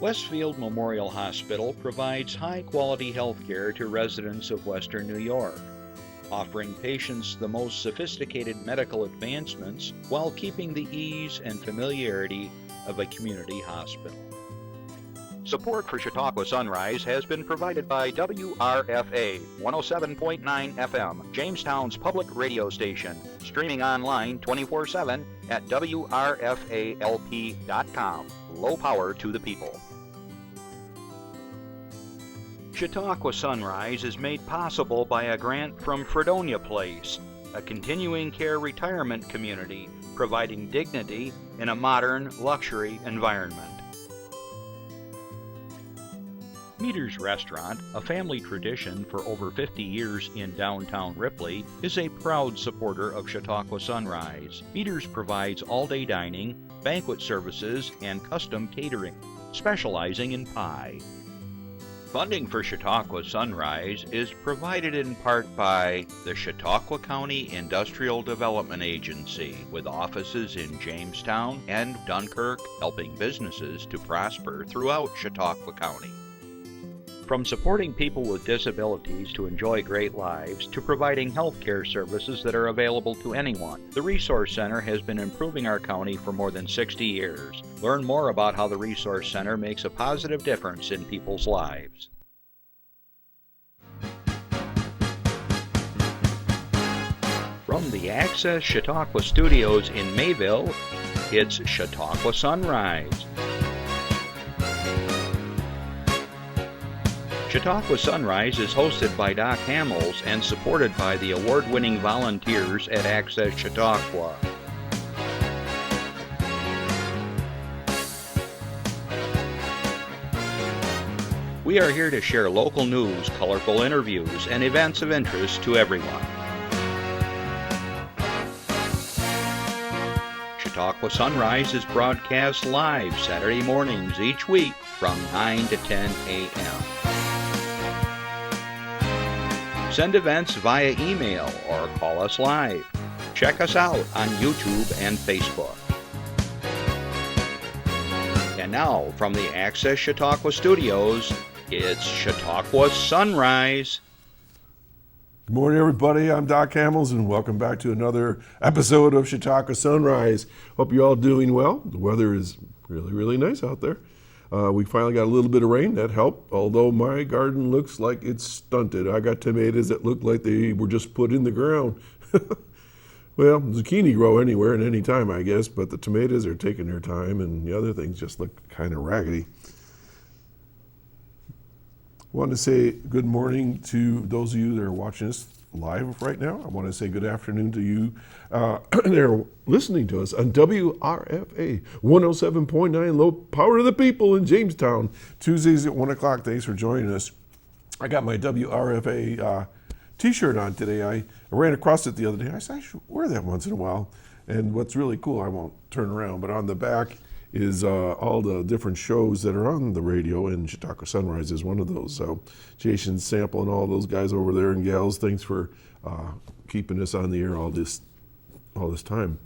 Westfield Memorial Hospital provides high-quality health care to residents of Western New York, offering patients the most sophisticated medical advancements while keeping the ease and familiarity of a community hospital. Support for Chautauqua Sunrise has been provided by WRFA 107.9 FM, Jamestown's public radio station, streaming online 24/7 at WRFALP.com. Low power to the people. Chautauqua Sunrise is made possible by a grant from Fredonia Place, a continuing care retirement community providing dignity in a modern luxury environment. Meter's Restaurant, a family tradition for over 50 years in downtown Ripley, is a proud supporter of Chautauqua Sunrise. Meter's provides all-day dining, banquet services, and custom catering, specializing in pie. Funding for Chautauqua Sunrise is provided in part by the Chautauqua County Industrial Development Agency, with offices in Jamestown and Dunkirk, helping businesses to prosper throughout Chautauqua County. From supporting people with disabilities to enjoy great lives to providing health care services that are available to anyone, the Resource Center has been improving our county for more than 60 years. Learn more about how the Resource Center makes a positive difference in people's lives. From the Access Chautauqua Studios in Mayville, it's Chautauqua Sunrise. Chautauqua Sunrise is hosted by Doc Hamels and supported by the award-winning volunteers at Access Chautauqua. We are here to share local news, colorful interviews, and events of interest to everyone. Chautauqua Sunrise is broadcast live Saturday mornings each week from 9 to 10 a.m. Send events via email or call us live. Check us out on YouTube and Facebook. And now, from the Access Chautauqua Studios, it's Chautauqua Sunrise. Good morning, everybody. I'm Doc Hamels, and welcome back to another episode of Chautauqua Sunrise. Hope you're all doing well. The weather is really, really nice out there. We finally got a little bit of rain. That helped, although my garden looks like it's stunted. I got tomatoes that look like they were just put in the ground. Well, zucchini grow anywhere and any time, I guess, but the tomatoes are taking their time, and the other things just look kind of raggedy. Want to say good morning to those of you that are watching us live right now. I want to say good afternoon to you that are listening to us on WRFA 107.9, low power to the people in Jamestown, Tuesdays at 1 o'clock. Thanks for joining us. I got my WRFA t-shirt on today. I ran across it the other day. I said I should wear that once in a while. And what's really cool, I won't turn around, but on the back is all the different shows that are on the radio, and Chautauqua Sunrise is one of those. So Jason Sample and all those guys over there and gals, thanks for keeping us on the air all this time.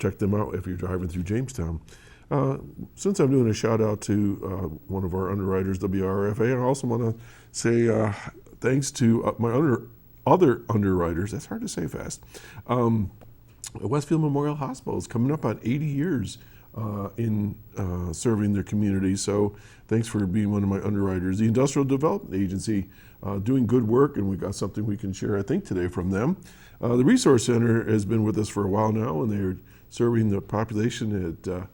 Check them out if you're driving through Jamestown. Since I'm doing a shout out to one of our underwriters, WRFA, I also want to say thanks to my other underwriters. That's hard to say fast. Westfield Memorial Hospital is coming up on 80 years in serving their community. So thanks for being one of my underwriters. The Industrial Development Agency doing good work, and we got something we can share, I think, today from them. The Resource Center has been with us for a while now, and they're serving the population that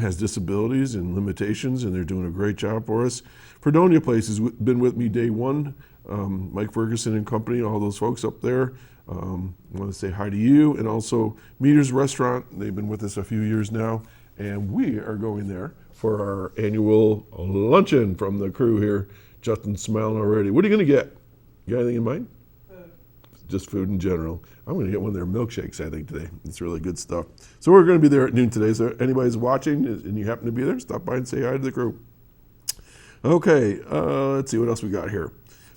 has disabilities and limitations, and they're doing a great job for us. Fredonia Place has been with me day one. Mike Ferguson and company, all those folks up there. I want to say hi to you, and also Meter's Restaurant. They've been with us a few years now, and we are going there for our annual luncheon from the crew here. Justin's smiling already. What are you going to get? You got anything in mind? Food. Just food in general. I'm going to get one of their milkshakes, I think, today. It's really good stuff. So we're going to be there at noon today. So anybody's watching and you happen to be there, stop by and say hi to the crew. Okay, let's see what else we got here.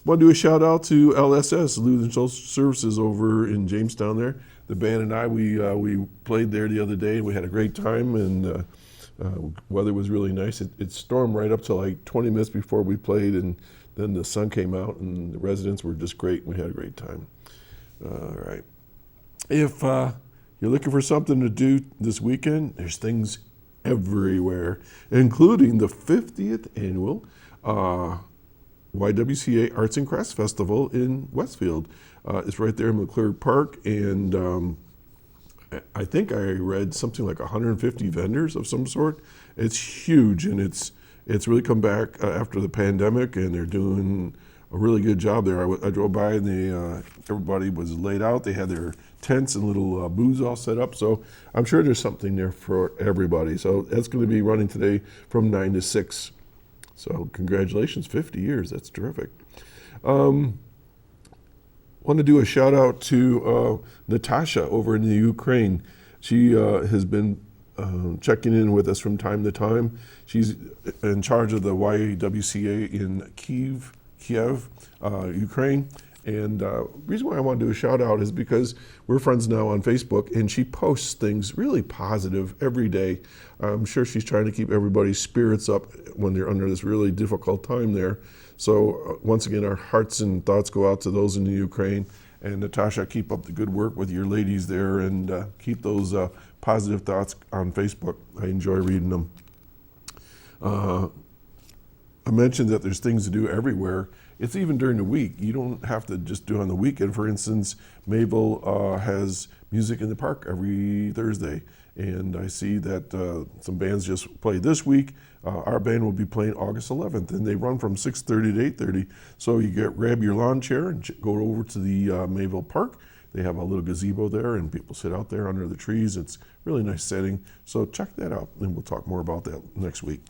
Want to do a shout out to LSS, Lutheran Social Services over in Jamestown there. The band and I, we played there the other day. We had a great time, and Weather was really nice. It stormed right up to like 20 minutes before we played, and then the sun came out, and the residents were just great. We had a great time. All right. If you're looking for something to do this weekend, there's things everywhere, including the 50th annual YWCA Arts and Crafts Festival in Westfield. It's right there in McClure Park, and I think I read something like 150 vendors of some sort. It's huge, and it's really come back after the pandemic, and they're doing a really good job there. I drove by, and everybody was laid out. They had their tents and little booths all set up, so I'm sure there's something there for everybody. So that's going to be running today from 9 to 6. So congratulations, 50 years. That's terrific. Want to do a shout out to Natasha over in the Ukraine. She has been checking in with us from time to time. She's in charge of the YWCA in Kiev, Ukraine. And the reason why I want to do a shout out is because we're friends now on Facebook, and she posts things really positive every day. I'm sure she's trying to keep everybody's spirits up when they're under this really difficult time there. So once again, our hearts and thoughts go out to those in the Ukraine. And Natasha, keep up the good work with your ladies there, and keep those positive thoughts on Facebook. I enjoy reading them. I mentioned that there's things to do everywhere. It's even during the week. You don't have to just do it on the weekend. For instance, Mabel has music in the park every Thursday. And I see that some bands just played this week. Our band will be playing August 11th, and they run from 6:30 to 8:30. So you grab your lawn chair and go over to the Mayville Park. They have a little gazebo there, and people sit out there under the trees. It's a really nice setting. So check that out, and we'll talk more about that next week.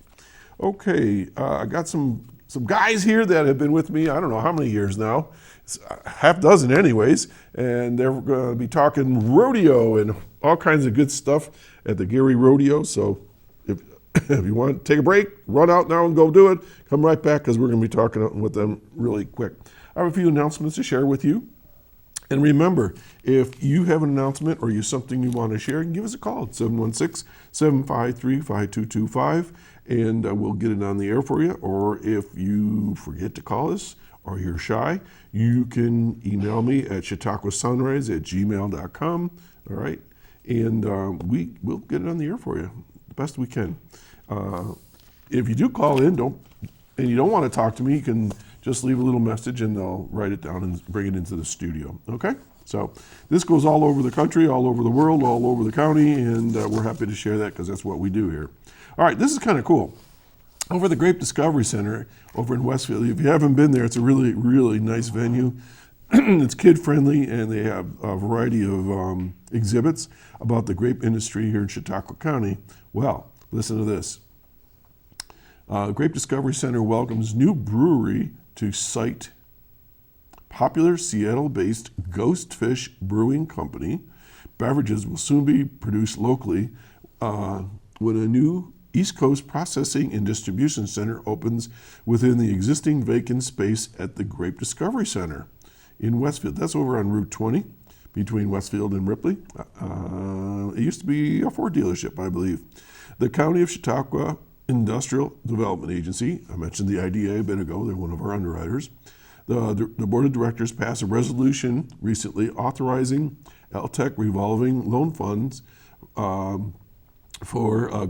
Okay, I got some guys here that have been with me, I don't know how many years now. It's a half dozen anyways, and they're going to be talking rodeo and all kinds of good stuff at the Gerry Rodeo. So if you want to take a break, run out now and go do it. Come right back, because we're going to be talking with them really quick. I have a few announcements to share with you. And remember, if you have an announcement or something you want to share, you can give us a call at 716-753-5225, and we'll get it on the air for you. Or if you forget to call us or you're shy, you can email me at chautauquasunrise@gmail.com. All right, and we'll get it on the air for you the best we can. If you do call in, and you don't want to talk to me, you can just leave a little message, and I'll write it down and bring it into the studio. Okay? So this goes all over the country, all over the world, all over the county, and we're happy to share that because that's what we do here. All right, this is kind of cool. Over the Grape Discovery Center over in Westfield, if you haven't been there, it's a really, really nice venue. It's kid-friendly, and they have a variety of exhibits about the grape industry here in Chautauqua County. Well, listen to this. Grape Discovery Center welcomes new brewery to site. Popular Seattle-based Ghost Fish Brewing Company. Beverages will soon be produced locally when a new East Coast processing and distribution center opens within the existing vacant space at the Grape Discovery Center in Westfield. That's over on Route 20 between Westfield and Ripley. It used to be a Ford dealership, I believe. The County of Chautauqua Industrial Development Agency, I mentioned the IDA a bit ago, they're one of our underwriters. The Board of Directors passed a resolution recently authorizing LTEC revolving loan funds for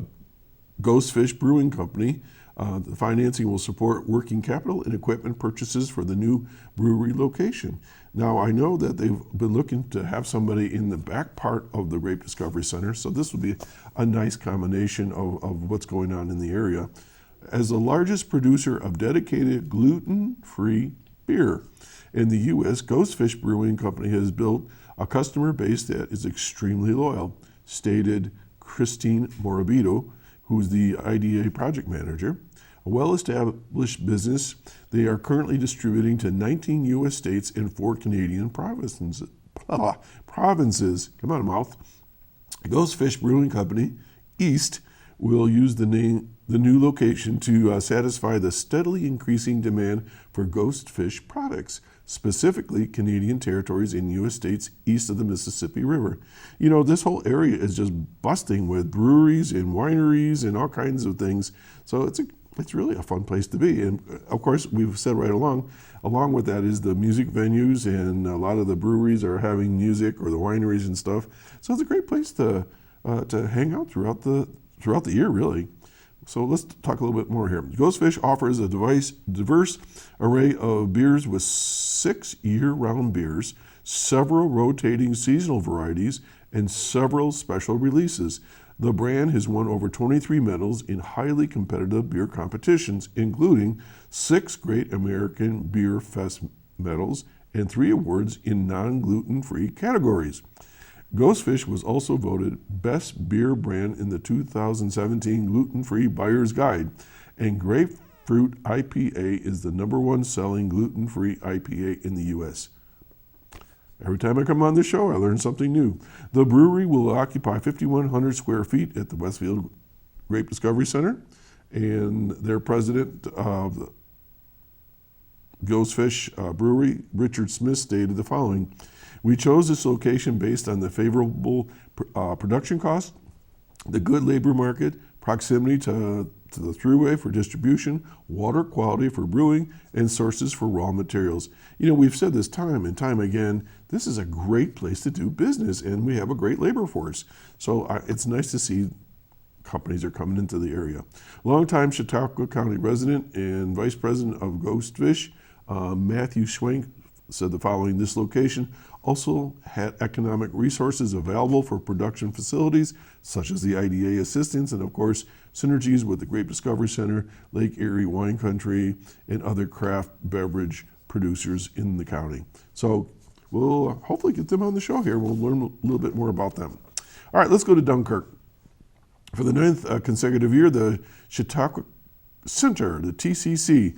Ghost Fish Brewing Company. The financing will support working capital and equipment purchases for the new brewery location. Now, I know that they've been looking to have somebody in the back part of the Grape Discovery Center, so this would be a nice combination of what's going on in the area. As the largest producer of dedicated gluten-free beer in the U.S., Ghost Fish Brewing Company has built a customer base that is extremely loyal, stated Christine Morabito, who's the IDA project manager. A well-established business, they are currently distributing to 19 U.S. states and 4 Canadian provinces. Come on, mouth. Ghost Fish Brewing Company East will use the new location to satisfy the steadily increasing demand for ghost fish products. specifically Canadian territories in U.S. states east of the Mississippi River. You know, this whole area is just busting with breweries and wineries and all kinds of things. So it's really a fun place to be. And of course, we've said right along with that is the music venues, and a lot of the breweries are having music, or the wineries and stuff. So it's a great place to hang out throughout the year, really. So let's talk a little bit more here. Ghostfish offers a diverse array of beers with 6 year-round beers, several rotating seasonal varieties, and several special releases. The brand has won over 23 medals in highly competitive beer competitions, including 6 Great American Beer Fest medals and 3 awards in non-gluten-free categories. Ghostfish was also voted Best Beer Brand in the 2017 Gluten-Free Buyer's Guide, and Grapefruit IPA is the #1 selling gluten-free IPA in the U.S. Every time I come on this show, I learn something new. The brewery will occupy 5,100 square feet at the Westfield Grape Discovery Center, and their president of the Ghostfish Brewery, Richard Smith, stated the following: "We chose this location based on the favorable production cost, the good labor market, proximity to the thruway for distribution, water quality for brewing, and sources for raw materials." You know, we've said this time and time again, this is a great place to do business, and we have a great labor force. So it's nice to see companies are coming into the area. Longtime Chautauqua County resident and vice president of Ghostfish, Matthew Schwenk, said the following: "This location also had economic resources available for production facilities such as the IDA assistance, and of course synergies with the Grape Discovery Center, Lake Erie Wine Country, and other craft beverage producers in the county." So we'll hopefully get them on the show here. We'll learn a little bit more about them. All right, let's go to Dunkirk. For the 9th consecutive year, the Chautauqua Center, the TCC,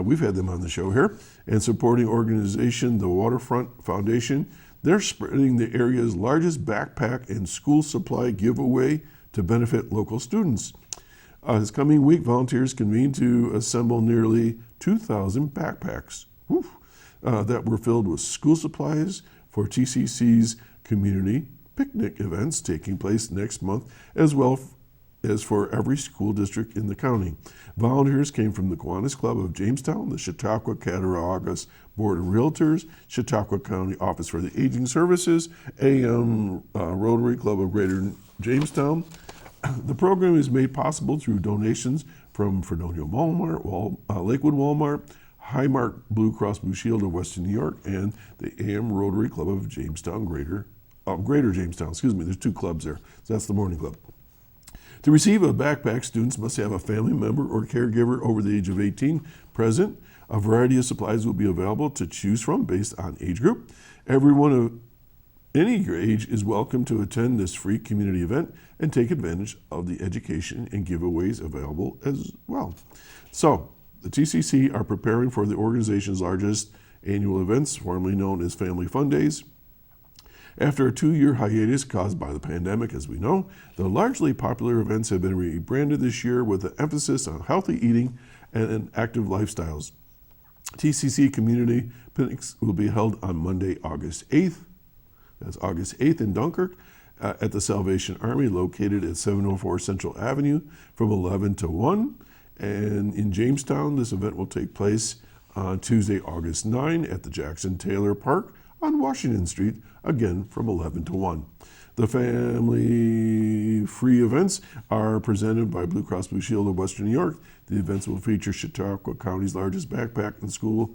we've had them on the show here, and supporting organization, the Waterfront Foundation, they're spreading the area's largest backpack and school supply giveaway to benefit local students. This coming week, volunteers convened to assemble nearly 2,000 backpacks that were filled with school supplies for TCC's community picnic events taking place next month, as well as for every school district in the county. Volunteers came from the Kiwanis Club of Jamestown, the Chautauqua Cattaraugus Board of Realtors, Chautauqua County Office for the Aging Services, AM Rotary Club of Greater Jamestown. The program is made possible through donations from Fredonia Walmart, Lakewood Walmart, Highmark Blue Cross Blue Shield of Western New York, and the AM Rotary Club of Jamestown, Greater Jamestown. There's 2 clubs there. So that's the morning club. To receive a backpack, students must have a family member or caregiver over the age of 18 present. A variety of supplies will be available to choose from based on age group. Everyone of any age is welcome to attend this free community event and take advantage of the education and giveaways available as well. So, the TCC are preparing for the organization's largest annual events, formerly known as Family Fun Days. After a 2-year hiatus caused by the pandemic, as we know, the largely popular events have been rebranded this year with an emphasis on healthy eating and active lifestyles. TCC Community Picnics will be held on Monday, August 8th. That's August 8th in Dunkirk at the Salvation Army, located at 704 Central Avenue from 11 to 1. And in Jamestown, this event will take place on Tuesday, August 9 at the Jackson Taylor Park on Washington Street, again from 11 to 1. The family free events are presented by Blue Cross Blue Shield of Western New York. The events will feature Chautauqua County's largest backpack and school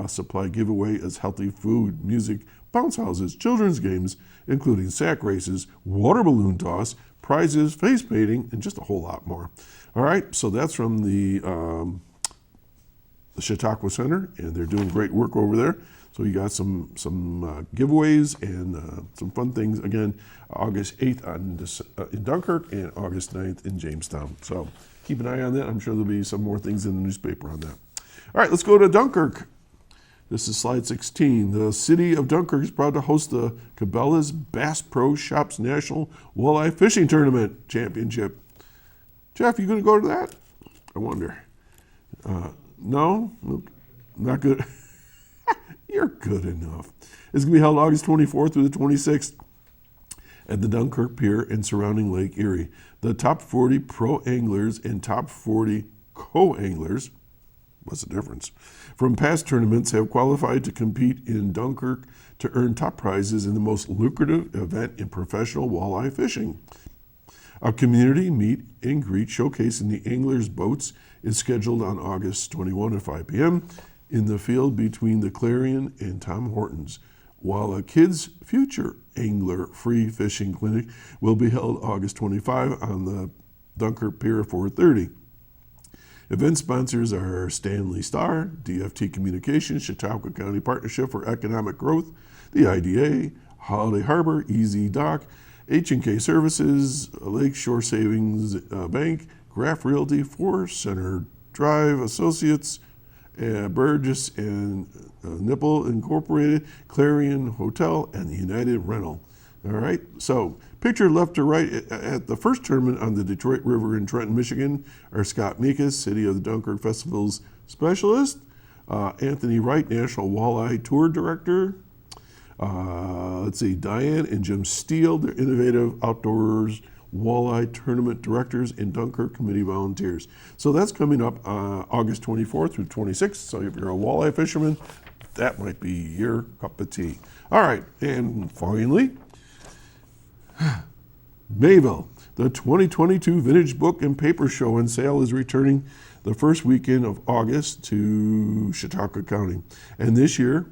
supply giveaway as healthy food, music, bounce houses, children's games, including sack races, water balloon toss, prizes, face painting, and just a whole lot more. All right, so that's from the Chautauqua Center, and they're doing great work over there. So you got some giveaways and some fun things. Again, August 8th in Dunkirk and August 9th in Jamestown. So keep an eye on that. I'm sure there'll be some more things in the newspaper on that. All right, let's go to Dunkirk. This is slide 16. The city of Dunkirk is proud to host the Cabela's Bass Pro Shops National Walleye Fishing Tournament Championship. Jeff, you going to go to that? I wonder. No? Not good. You're good enough. It's going to be held August 24th through the 26th at the Dunkirk Pier and surrounding Lake Erie. The top 40 pro anglers and top 40 co-anglers, what's the difference, from past tournaments have qualified to compete in Dunkirk to earn top prizes in the most lucrative event in professional walleye fishing. A community meet and greet showcasing the anglers' boats is scheduled on August 21 at 5 p.m. in the field between the Clarion and Tom Hortons, while a Kids Future Angler Free Fishing Clinic will be held August 25 on the Dunkirk Pier at 4:30. Event sponsors are Stanley Starr, DFT Communications, Chautauqua County Partnership for Economic Growth, the IDA, Holiday Harbor, Easy Dock, H&K Services, Lakeshore Savings Bank, Grape Realty, Forest Center Drive Associates, Burgess and Nipple Incorporated, Clarion Hotel, and the United Rental. All right, so picture left to right at the first tournament on the Detroit River in Trenton, Michigan are Scott Mikas, City of the Dunkirk Festival's specialist, Anthony Wright, National Walleye Tour Director, Diane and Jim Steele, they're Innovative Outdoors Walleye Tournament Directors and Dunkirk Committee Volunteers. So that's coming up August 24th through 26th. So if you're a walleye fisherman, that might be your cup of tea. All right, and finally, Mayville, the 2022 Vintage Book and Paper Show and Sale is returning the first weekend of August to Chautauqua County. And this year,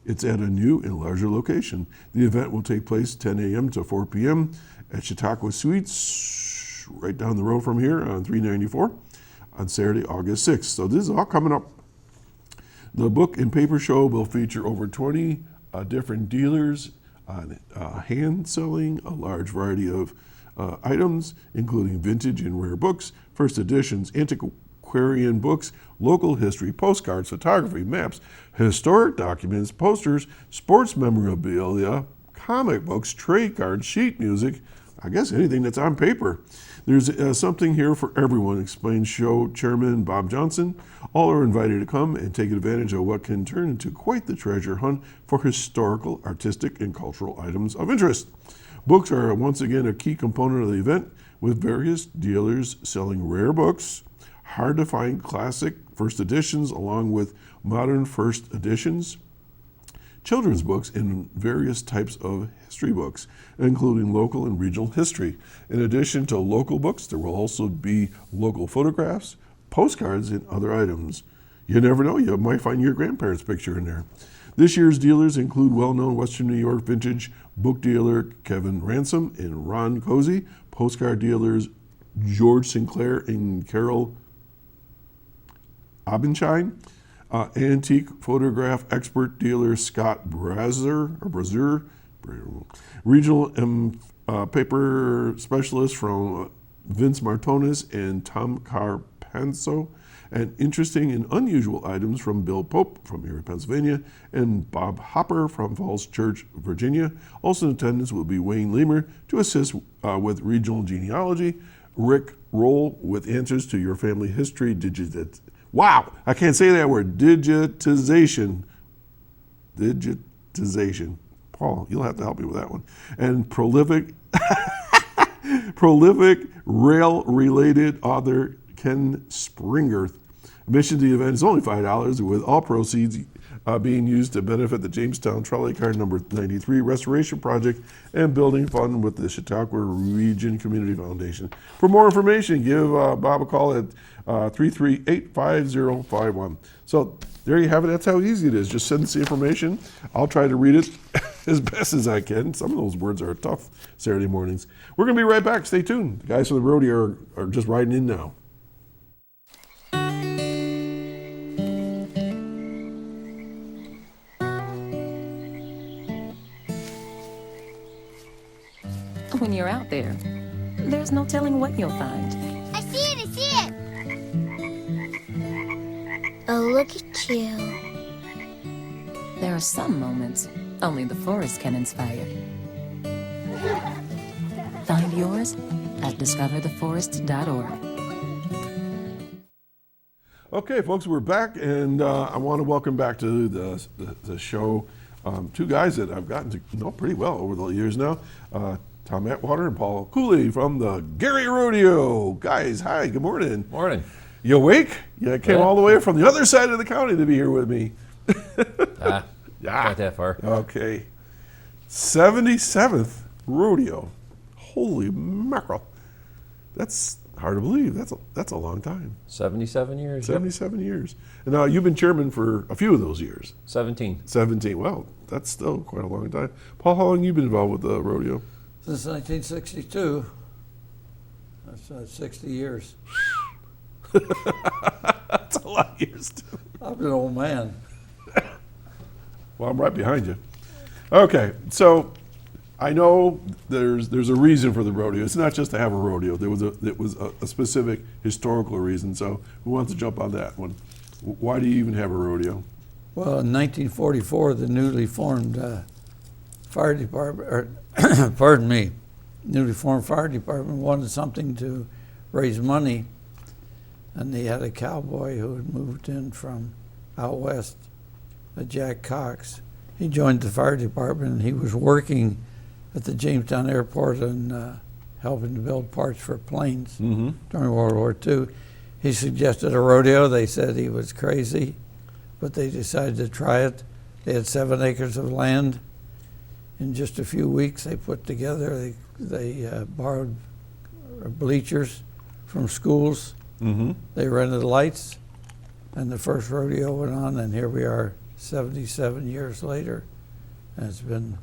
it's at a new and larger location. The event will take place 10 a.m. to 4 p.m. at Chautauqua Suites, right down the road from here on 394 on Saturday, August 6th. So this is all coming up. The book and paper show will feature over 20 different dealers on hand selling a large variety of items, including vintage and rare books, first editions, antiquarian books, local history, postcards, photography, maps, historic documents, posters, sports memorabilia, comic books, trade cards, sheet music, I guess anything that's on paper. There's something here for everyone, explains show chairman Bob Johnson. All are invited to come and take advantage of what can turn into quite the treasure hunt for historical, artistic, and cultural items of interest. Books are once again a key component of the event, with various dealers selling rare books, hard to find classic first editions along with modern first editions, children's books, and various types of history books, including local and regional history. In addition to local books, there will also be local photographs, postcards, and other items. You never know, you might find your grandparents' picture in there. This year's dealers include well-known Western New York vintage book dealer Kevin Ransom and Ron Cozy, postcard dealers George Sinclair and Carol Abenshine, antique photograph expert dealer Scott Brazier, regional paper specialist from Vince Martonis and Tom Carpenso, and interesting and unusual items from Bill Pope from Erie, Pennsylvania, and Bob Hopper from Falls Church, Virginia. Also in attendance will be Wayne Leamer to assist with regional genealogy, Rick Roll with answers to your family history, wow, I can't say that word, digitization. Paul, you'll have to help me with that one. And prolific rail-related author Ken Springer. Admission to the event is only $5, with all proceeds being used to benefit the Jamestown Trolley Car number 93 restoration project and building fund with the Chautauqua Region Community Foundation. For more information, give Bob a call at 338-5051. So there you have it. That's how easy it is. Just send us the information. I'll try to read it as best as I can. Some of those words are tough Saturday mornings. We're going to be right back. Stay tuned. The guys from the rodeo are just riding in now. When you're out there, there's no telling what you'll find. I see it! Oh, look at you. There are some moments only the forest can inspire. Find yours at discovertheforest.org. Okay, folks, we're back, and I want to welcome back to the show two guys that I've gotten to know pretty well over the years now. Tom Atwater and Paul Cooley from the Gerry Rodeo. Guys, hi, good morning. Morning. You awake? You came Yeah. all the way from the other side of the county to be here with me. Not that far. Okay. 77th Rodeo. Holy mackerel. That's hard to believe. That's a long time. 77 years. 77 years. And now you've been chairman for a few of those years. 17. 17. Well, that's still quite a long time. Paul, how long have you been involved with the rodeo? Since 1962. That's 60 years. That's a lot of years, too. I'm an old man. Well, I'm right behind you. Okay, so I know there's a reason for the rodeo. It's not just to have a rodeo. There was a specific historical reason. So who wants to jump on that one? Why do you even have a rodeo? Well, in 1944, the newly formed fire department, newly formed fire department wanted something to raise money, and they had a cowboy who had moved in from out west, Jack Cox. He joined the fire department, and he was working at the Jamestown airport and helping to build parts for planes during World War II. He suggested a rodeo. They said he was crazy, but they decided to try it. They had 7 acres of land. In just a few weeks, they put together, they borrowed bleachers from schools. They rented lights, and the first rodeo went on, and here we are 77 years later. And it's been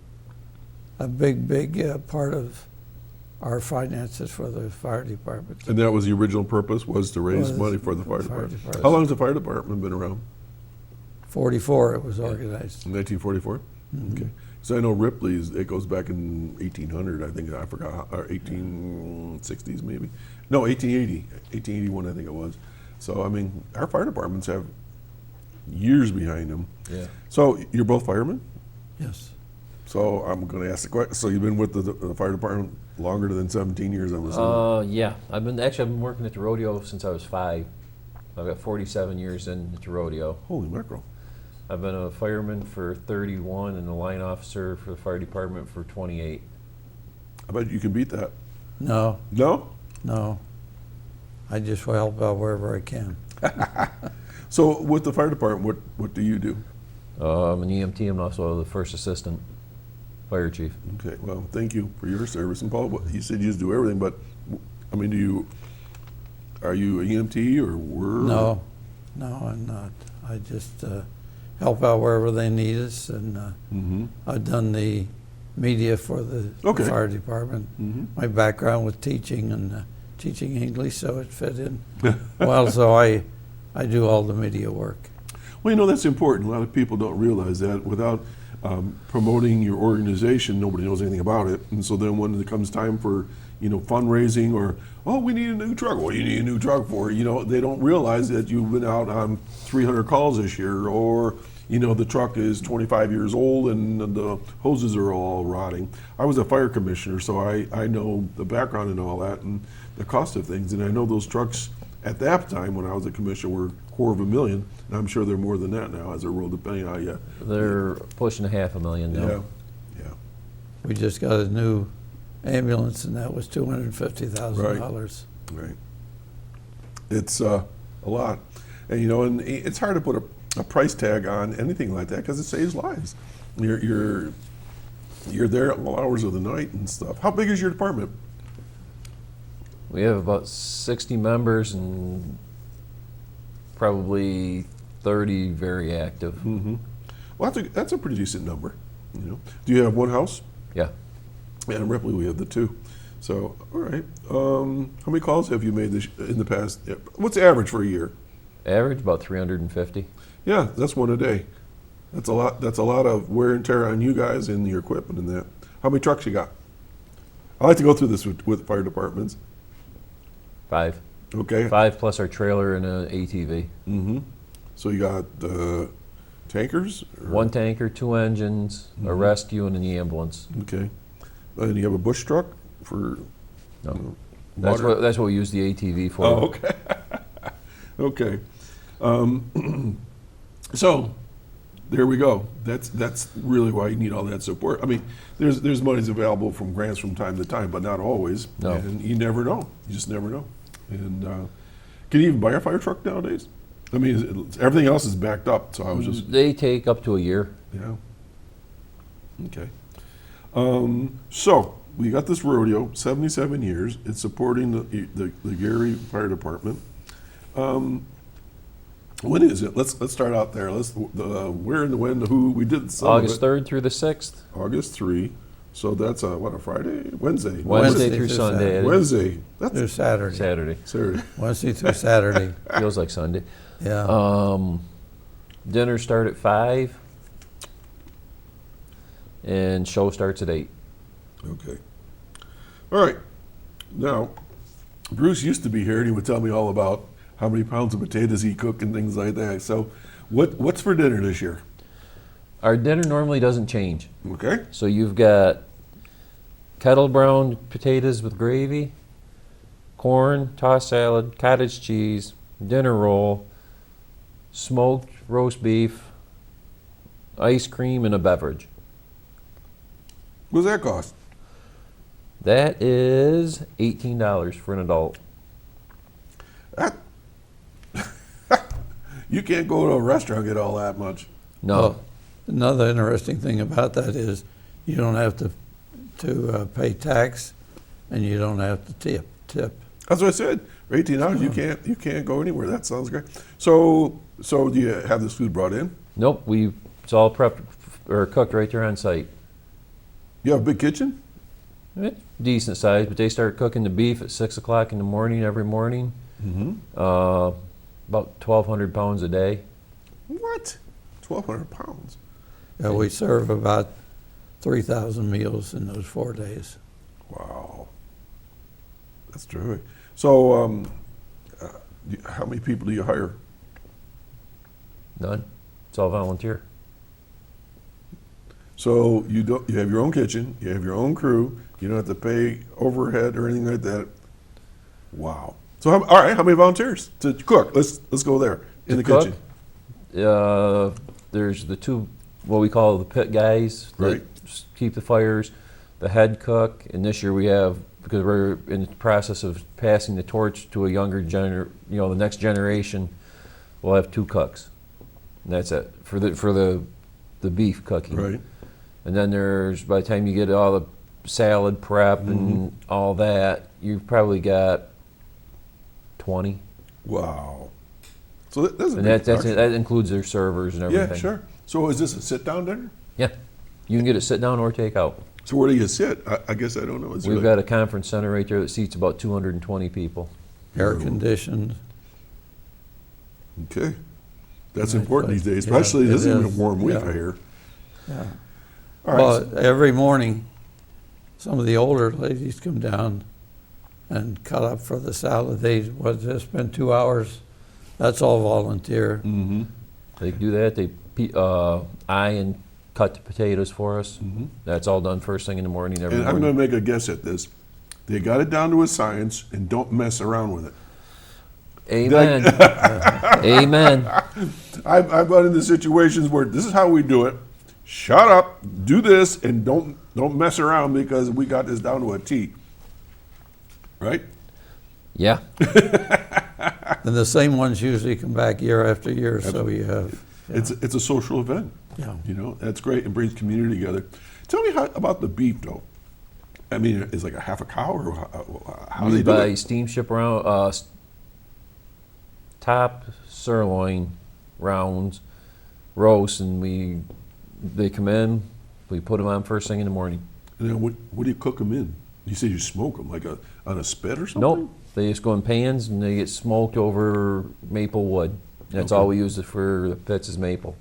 a big part of our finances for the fire department. And that was the original purpose, was to raise money for the fire department. How long has the fire department been around? 44 it was organized. 1944? Okay. So I know Ripley's, it goes back in 1800, I think, I forgot, or 1860s maybe. No, 1880, 1881 I think it was. So, I mean, our fire departments have years behind them. Yeah. So you're both firemen? Yes. So I'm going to ask the question, so you've been with the fire department longer than 17 years, I'm assuming? Yeah. I've been working at the rodeo since I was 5. I've got 47 years in at the rodeo. Holy mackerel. I've been a fireman for 31 and a line officer for the fire department for 28. I bet you can beat that. No, No? I just will help out wherever I can. So with the fire department, what do you do? I'm an EMT. I'm also the first assistant fire chief. Okay, well, thank you for your service. And Paul, you said you just do everything, but, I mean, are you an EMT or were? No, I'm not. I just help out wherever they need us, and I've done the media for the fire department. My background with teaching and teaching English, so it fit in well. So I do all the media work. Well, you know, that's important. A lot of people don't realize that. Without promoting your organization, nobody knows anything about it. And so then when it comes time for, fundraising or, oh, we need a new truck. What do you need a new truck for? They don't realize that you've been out on 300 calls this year, or, the truck is 25 years old and the hoses are all rotting. I was a fire commissioner, so I know the background and all that and the cost of things. And I know those trucks at that time when I was a commissioner were $250,000, and I'm sure they're more than that now as a rule, depending on you. They're pushing $500,000 now. Yeah. We just got a new ambulance, and that was $250,000. Right. It's a lot, and it's hard to put a price tag on anything like that because it saves lives. You're there at all hours of the night and stuff. How big is your department? We have about 60 members and probably 30 very active. Well, that's a pretty decent number. Do you have one house? Yeah. Yeah, in Ripley we have the 2. So, all right. How many calls have you made in the past? What's the average for a year? Average about 350. Yeah, that's one a day. That's a lot. That's a lot of wear and tear on you guys and your equipment and that. How many trucks you got? I like to go through this with fire departments. 5. Okay. 5 plus our trailer and an ATV. So you got tankers? Or? 1 tanker, 2 engines, a rescue, and an ambulance. Okay. And you have a bush truck for? No. Water? That's what we use the ATV for. Oh, okay. Okay. So there we go. That's really why you need all that support. I mean, there's monies available from grants from time to time, but not always. No. And you never know. You just never know. And can you even buy a fire truck nowadays? I mean, everything else is backed up. So I was just They take up to a year. yeah. Okay. So we got this rodeo, 77 years. It's supporting the Gerry Fire Department. When is it? Let's start out there. Where and the when, the who. We did some of August it. 3rd through the 6th. August 3. So that's a Friday? Wednesday. Wednesday through through Sunday. Wednesday. Through That's Saturday. Saturday. Saturday. Wednesday through Saturday. Feels like Sunday. Yeah. Dinner start at 5. And show starts at 8. Okay. All right. Now, Bruce used to be here, and he would tell me all about how many pounds of potatoes he cooked and things like that. So, what's for dinner this year? Our dinner normally doesn't change. Okay. So you've got kettle browned potatoes with gravy, corn, tossed salad, cottage cheese, dinner roll, smoked roast beef, ice cream, and a beverage. What does that cost? That is $18 for an adult. That you can't go to a restaurant and get all that much. No. Well, another interesting thing about that is you don't have to pay tax, and you don't have to tip. That's what I said. For $18, you can't go anywhere. That sounds great. So do you have this food brought in? Nope. It's all prepped or cooked right there on site. You have a big kitchen? It's decent size, but they start cooking the beef at 6 o'clock in the morning every morning. Mm-hmm. About 1,200 pounds a day. What? 1,200 pounds. Yeah, we serve about 3,000 meals in those 4 days. Wow. That's terrific. So, how many people do you hire? None. It's all volunteer. So you have your own kitchen, you have your own crew, you don't have to pay overhead or anything like that. Wow. So all right, how many volunteers to cook? Let's go there in the To cook, kitchen. There's the two, what we call the pit guys that Right. keep the fires, the head cook, and this year we have, because we're in the process of passing the torch to a younger the next generation, we'll have 2 cooks. And that's it for the beef cooking. Right. And then there's, by the time you get all the salad prep and all that, you've probably got 20. Wow. So that's a And big that production. includes their servers and everything. Yeah, sure. So is this a sit-down dinner? Yeah. You can get it sit down or take out. So where do you sit? I guess I don't know. Is there We've like- got a conference center right there that seats about 220 people. Air conditioned. Okay. That's Right, important these right. days, Yeah, especially this it isn't a is. warm week, Yeah. I hear. Yeah. All right. Well, every morning, some of the older ladies come down and cut up for the salad. They spend 2 hours. That's all volunteer. Mm-hmm. They do that. They eye and cut the potatoes for us. That's all done first thing in the morning every And I'm morning. going to make a guess at this. They got it down to a science and don't mess around with it. Amen. Amen. I've been into situations where this is how we do it. Shut up, do this, and don't mess around because we got this down to a T. Right? Yeah. And the same ones usually come back year after year, so you have. Yeah. It's a social event. Yeah. You know, that's great. It brings community together. Tell me about the beef, though. I mean, it's like a half a cow, or how do We they do buy it? steamship round, top sirloin rounds, roast, and they come in. We put them on first thing in the morning. And then what do you cook them in? You said you smoke them, like on a spit or something? Nope. They just go in pans and they get smoked over maple wood. That's Okay. all we use for the pits is maple.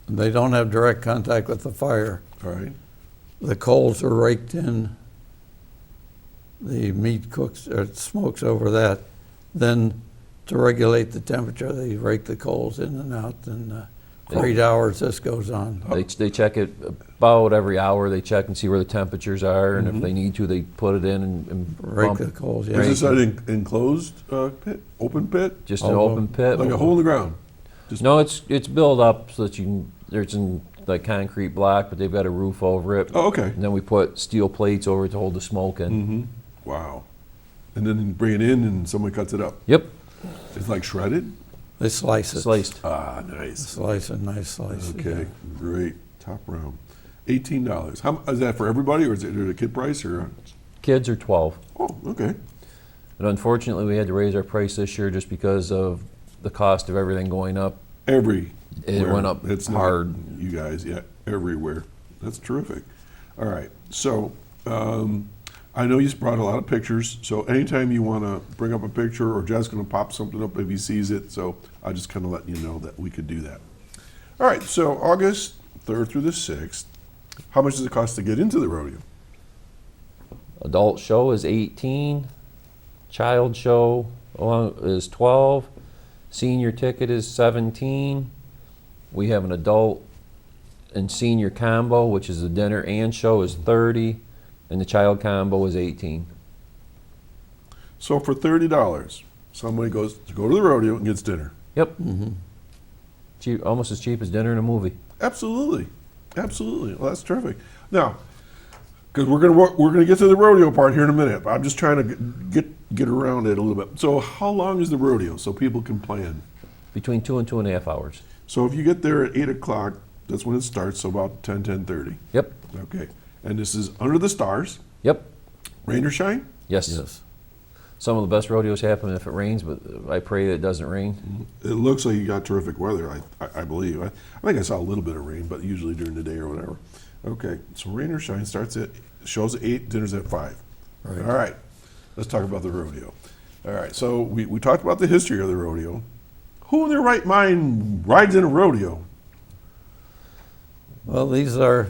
They don't have direct contact with the fire. All right. The coals are raked in. The meat cooks or smokes over that. Then, to regulate the temperature, they rake the coals in and out, and For 8 hours this goes on. They check it about every hour. They check and see where the temperatures are, and if they need to, they put it in and Rake pump. the coals, yeah. Is this an enclosed pit, open pit? Just an open pit. Like a hole in the ground? No, it's built up so that you can, there's an like concrete block, but they've got a roof over it. Oh, okay. And then we put steel plates over it to hold the smoke in. Mm-hmm. Wow. And then you bring it in and someone cuts it up. Yep, It's like shredded? They slice it. sliced. Ah, nice. Slice it, nice slice. Okay, great. Top round. $18. How is that for everybody, or is it a kid price, or? Kids are 12. Oh, okay. And unfortunately, we had to raise our price this year just because of the cost of everything going up. It went up hard. Not you guys, yeah, everywhere. That's terrific. All right, so I know you brought a lot of pictures, so anytime you want to bring up a picture, or Jeff's going to pop something up if he sees it, so I just kind of let you know that we could do that. All right, so August 3rd through the 6th, how much does it cost to get into the rodeo? Adult show is 18. Child show is 12. Senior ticket is 17. We have an adult and senior combo, which is the dinner and show, is 30. And the child combo is 18. So for $30, somebody goes to go to the rodeo and gets dinner. Yep. Cheap, almost as cheap as dinner and a movie. Absolutely, absolutely. Well, that's terrific. Now, because we're gonna get to the rodeo part here in a minute, but I'm just trying to get around it a little bit. So, how long is the rodeo so people can plan? Between 2 and 2.5 hours. So, if you get there at 8 o'clock, that's when it starts. So about 10:30. Yep. Okay. And this is under the stars, Yep. rain or shine. Yes. Yes. Some of the best rodeos happen if it rains, but I pray that it doesn't rain. It looks like you got terrific weather. I believe. I think I saw a little bit of rain, but usually during the day or whatever. Okay. So rain or shine starts at shows at 8, dinner's at 5. Right. All right. Let's talk about the rodeo. All right. So we talked about the history of the rodeo. Who in their right mind rides in a rodeo? Well, these are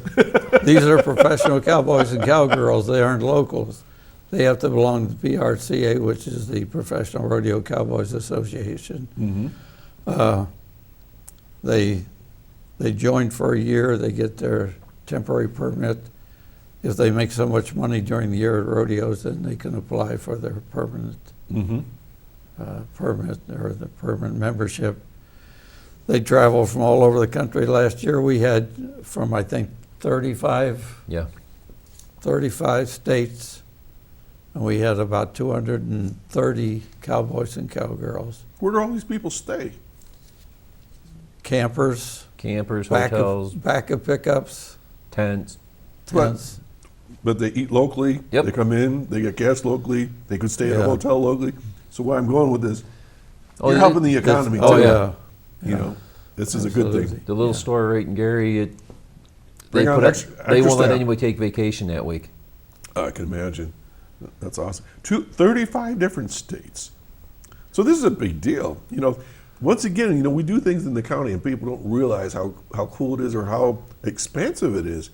professional cowboys and cowgirls. They aren't locals. They have to belong to the PRCA, which is the Professional Rodeo Cowboys Association. Mm-hmm. They join for a year. They get their temporary permit. If they make so much money during the year at rodeos, then they can apply for their permanent Mm-hmm. permit or the permanent membership. They travel from all over the country. Last year we had from, I think, 35 Yeah. 35 states, and we had about 230 cowboys and cowgirls. Where do all these people stay? Campers, Campers, back hotels, of pickups, tents. tents. But they eat locally. Yep. They come in. They get gas locally. They could stay at a Yeah. hotel locally. So where I'm going with this, Oh, you're they- helping the economy Oh too. yeah. You know, this is a good Absolutely. thing. The little store right in Gary, Bring they on put it, extra they won't let staff. anybody take vacation that week. I can imagine. That's awesome. 35 different states. So this is a big deal. You know, once again, you know, we do things in the county and people don't realize how cool it is or how expansive it is.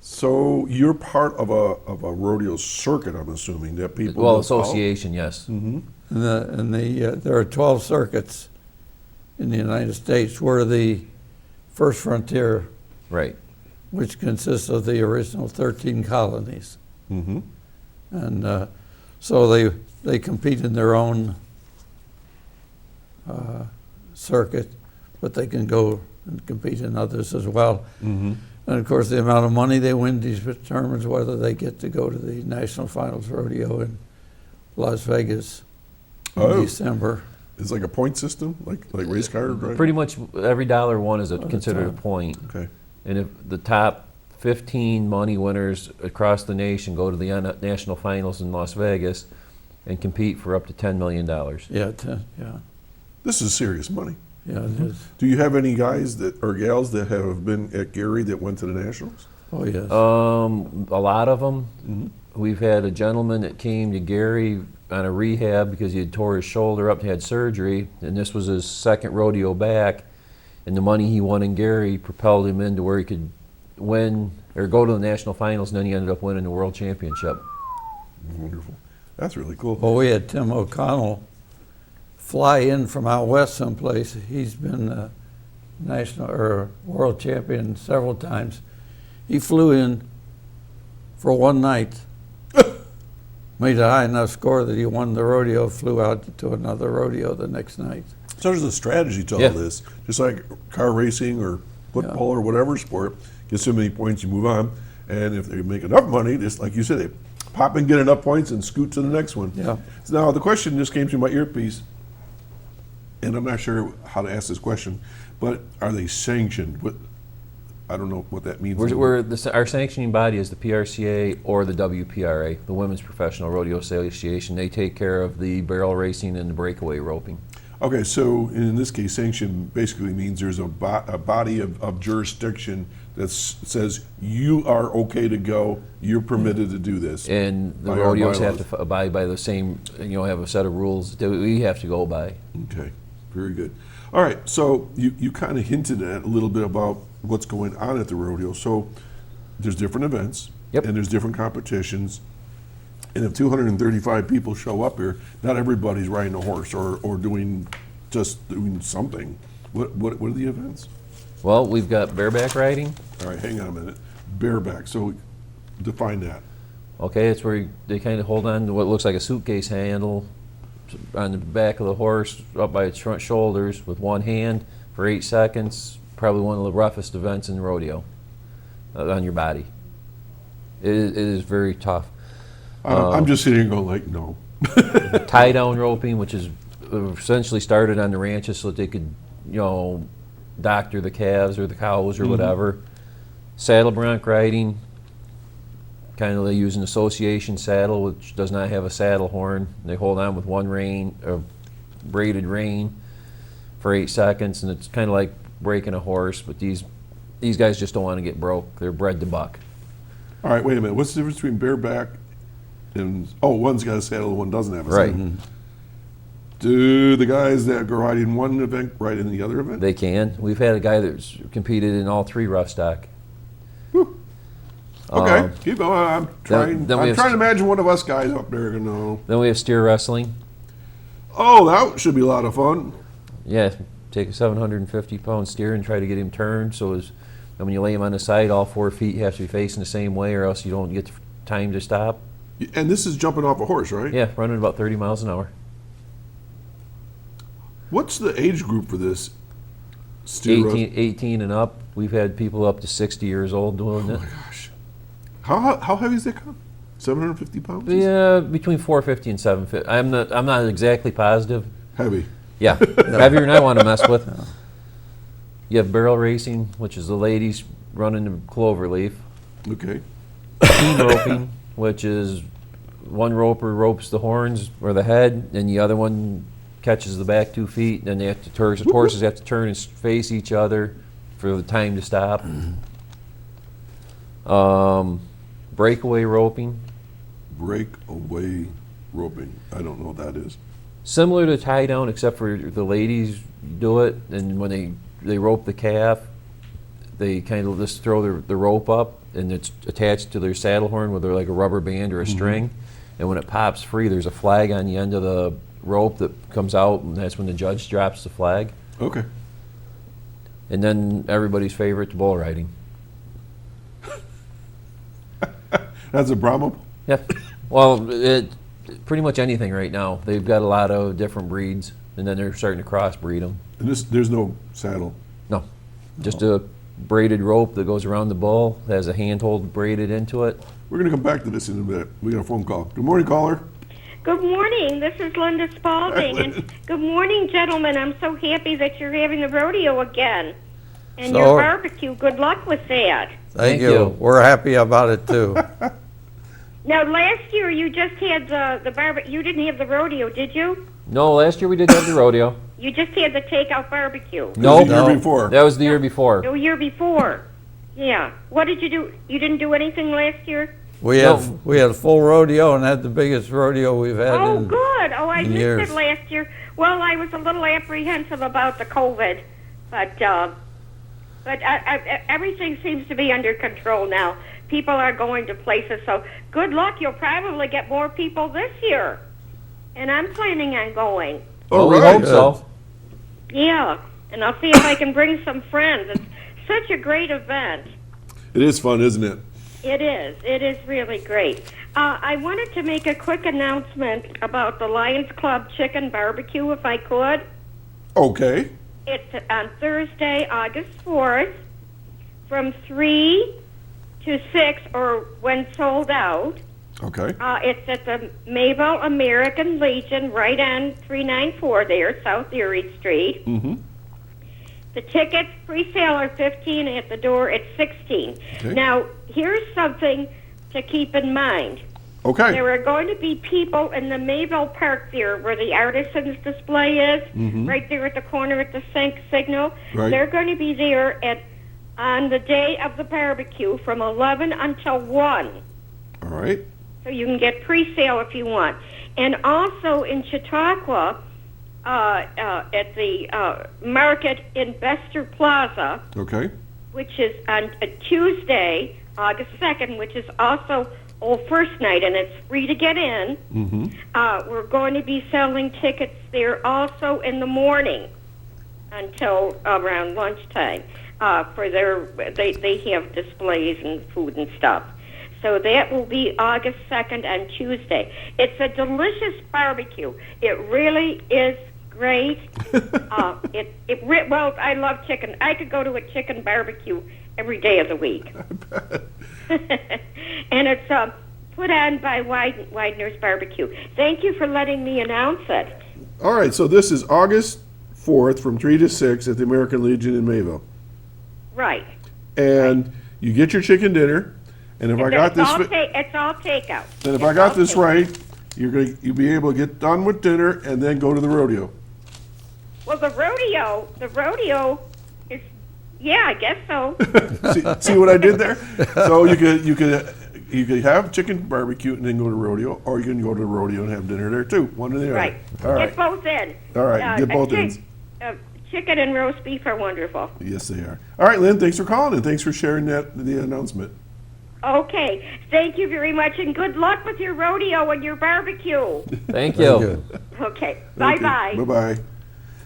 So you're part of a rodeo circuit, I'm assuming, that people Well, will follow? association, yes. And there are 12 circuits in the United States. We're the first frontier, Right. which consists of the original 13 colonies. Mm-hmm. And so they compete in their own circuit, but they can go and compete in others as well. Mm-hmm. And of course, the amount of money they win determines whether they get to go to the National Finals Rodeo in Las Vegas in Oh. December. It's like a point system, like race car, right? Pretty much every dollar won is considered a point. Okay. And if the top 15 money winners across the nation go to the national finals in Las Vegas and compete for up to $10 million. Yeah, This is serious money. yeah, it is. Do you have any guys that or gals that have been at Gerry that went to the Nationals? Oh, yes. A lot of them. We've had a gentleman that came to Gerry on a rehab because he had tore his shoulder up and had surgery, and this was his second rodeo back, and the money he won in Gerry propelled him into where he could win or go to the national finals, and then he ended up winning the world championship. Wonderful. That's really cool. Well, we had Tim O'Connell fly in from out west someplace. He's been national or world champion several times. He flew in for one night, made a high enough score that he won the rodeo, flew out to another rodeo the next night. So there's a strategy to all Yeah. this. Just like car racing or football or whatever sport, get so many points, you move on. And if they make enough money, just like you said, they pop and get enough points and scoot to the next one. Yeah. So now the question just came through my earpiece, and I'm not sure how to ask this question, but are they sanctioned? I don't know what that means. Our sanctioning body is the PRCA or the WPRA, the Women's Professional Rodeo Association. They take care of the barrel racing and the breakaway roping. Okay, so in this case, sanction basically means there's a body of jurisdiction that says you are okay to go, you're permitted to do this. And the by our rodeos have bylaws. to abide by the same, have a set of rules that we have to go by. Okay, very good. All right, so you kind of hinted at a little bit about what's going on at the rodeo. So there's different events, Yep. and there's different competitions. And if 235 people show up here, not everybody's riding a horse or doing something. What are the events? Well, we've got bareback riding. All right, hang on a minute. Bareback, so define that. Okay, it's where they kind of hold on to what looks like a suitcase handle on the back of the horse up by its front shoulders with one hand for 8 seconds. Probably one of the roughest events in rodeo on your body. It is very tough. I'm just sitting here going like, no. Tie down roping, which is essentially started on the ranches so that they could, doctor the calves or the cows or whatever. Saddle bronc riding, kind of they use an association saddle which does not have a saddle horn. They hold on with one rein, or braided rein, for 8 seconds, and it's kind of like breaking a horse. But these guys just don't want to get broke. They're bred to buck. All right, wait a minute. What's the difference between bareback and, one's got a saddle and one doesn't have a saddle? Right. Do the guys that go riding one event ride in the other event? They can. We've had a guy that's competed in all 3 rough stock. Okay, keep going. I'm trying. then we I'm have- trying to imagine one of us guys up there gonna know. Then we have steer wrestling. Oh, that should be a lot of fun. Yeah, take a 750-pound steer and try to get him turned. So and when you lay him on the side, all 4 feet have to be facing the same way, or else you don't get the time to stop. And this is jumping off a horse, right? Yeah, running about 30 miles an hour. What's the age group for this? Steer 18 and up. We've had people up to 60 years old doing Oh it. my gosh. How heavy is that come? 750 pounds? Yeah, between 450 and 750. I'm not exactly positive. Heavy. Yeah, heavier than I want to mess with. You have barrel racing, which is the ladies running the clover leaf. Okay. Team roping, which is one roper ropes the horns or the head, and the other one catches the back 2 feet. Then they have to horses have to turn and face each other for the time to stop. Breakaway roping, Breakaway roping. I don't know what that is. similar to tie down, except for the ladies do it, and when they rope the calf, they kind of just throw the rope up, and it's attached to their saddle horn with like a rubber band or a string, and when it pops free, there's a flag on the end of the rope that comes out, and that's when the judge drops the flag. Okay. And then everybody's favorite, the bull riding. That's a Brahma? Yeah. Well, pretty much anything right now. They've got a lot of different breeds, and then they're starting to crossbreed them. And there's no saddle. No, just a braided rope that goes around the bull, has a handhold braided into it. We're going to come back to this in a bit. We got a phone call. Good morning, caller. Good morning. This is Linda Spalding. And good morning, gentlemen. I'm so happy that you're having the rodeo again. And So- your barbecue. Good luck with that. Thank Thank you. you. We're happy about it too. Now, last year you just had the barbecue. You didn't have the rodeo, did you? No, last year we did have the rodeo. You just had the takeout barbecue. Nope. The year before. That was the year before. The year before. Yeah. What did you do? You didn't do anything last year? We had a full rodeo and had the biggest rodeo we've had Oh, in good. Oh, I in missed years. it last year. Well, I was a little apprehensive about the COVID, but everything seems to be under control now. People are going to places, so good luck. You'll probably get more people this year, and I'm planning on going. Well, All we right. hope so. Yeah. and I'll see if I can bring some friends. It's such a great event. It is fun, isn't it? It is. It is really great. I wanted to make a quick announcement about the Lions Club Chicken Barbecue, if I could. Okay. It's on Thursday, August 4th, from 3 to 6, or when sold out. Okay. It's at the Mayville American Legion, right on 394 there, South Erie Street. Mm-hmm. The tickets pre-sale are $15, at the door it's $16. Okay. Now, here's something to keep in mind. Okay. There are going to be people in the Mayville Park there where the artisans display is, right there at the corner at the signal. Right. They're going to be there on the day of the barbecue from 11 until 1. All right. So you can get pre-sale if you want. And also in Chautauqua, at the market in Bester Plaza, Okay. which is on a Tuesday, August 2nd, which is also Old First Night, and it's free to get in. Mm-hmm. We're going to be selling tickets there also in the morning until around lunchtime. For they have displays and food and stuff. So that will be August 2nd on Tuesday. It's a delicious barbecue. It really is great. Well, I love chicken. I could go to a chicken barbecue every day of the week. And it's put on by Widener's Barbecue. Thank you for letting me announce it. All right, so this is August 4th from 3 to 6 at the American Legion in Mayville. Right. And you get your chicken dinner, and if I got this it's all takeout. then if I got this right, you'll be able to get done with dinner and then go to the rodeo. Well, the rodeo is, yeah, I guess so. see what I did there? So you could have chicken barbecue and then go to rodeo, or you can go to the rodeo and have dinner there too. One or the other. Right. All right. Get both in. All right. Get both in. Chicken and roast beef are wonderful. Yes, they are. All right, Lynn. Thanks for calling and thanks for sharing the announcement. Okay. Thank you very much, and good luck with your rodeo and your barbecue. Thank you. Okay. Bye-bye. Bye-bye.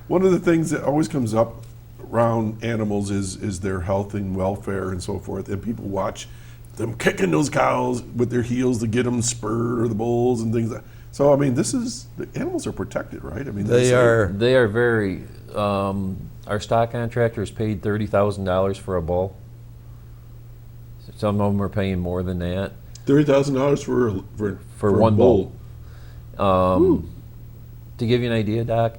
One of the things that always comes up around animals is their health and welfare and so forth, and people watch them kicking those cows with their heels to get them spurred, or the bulls and things like that. So, I mean, the animals are protected, right? I mean, They are. They are very. Our stock contractors paid $30,000 for a bull. Some of them are paying more than that. $30,000 for one bull. To give you an idea, Doc,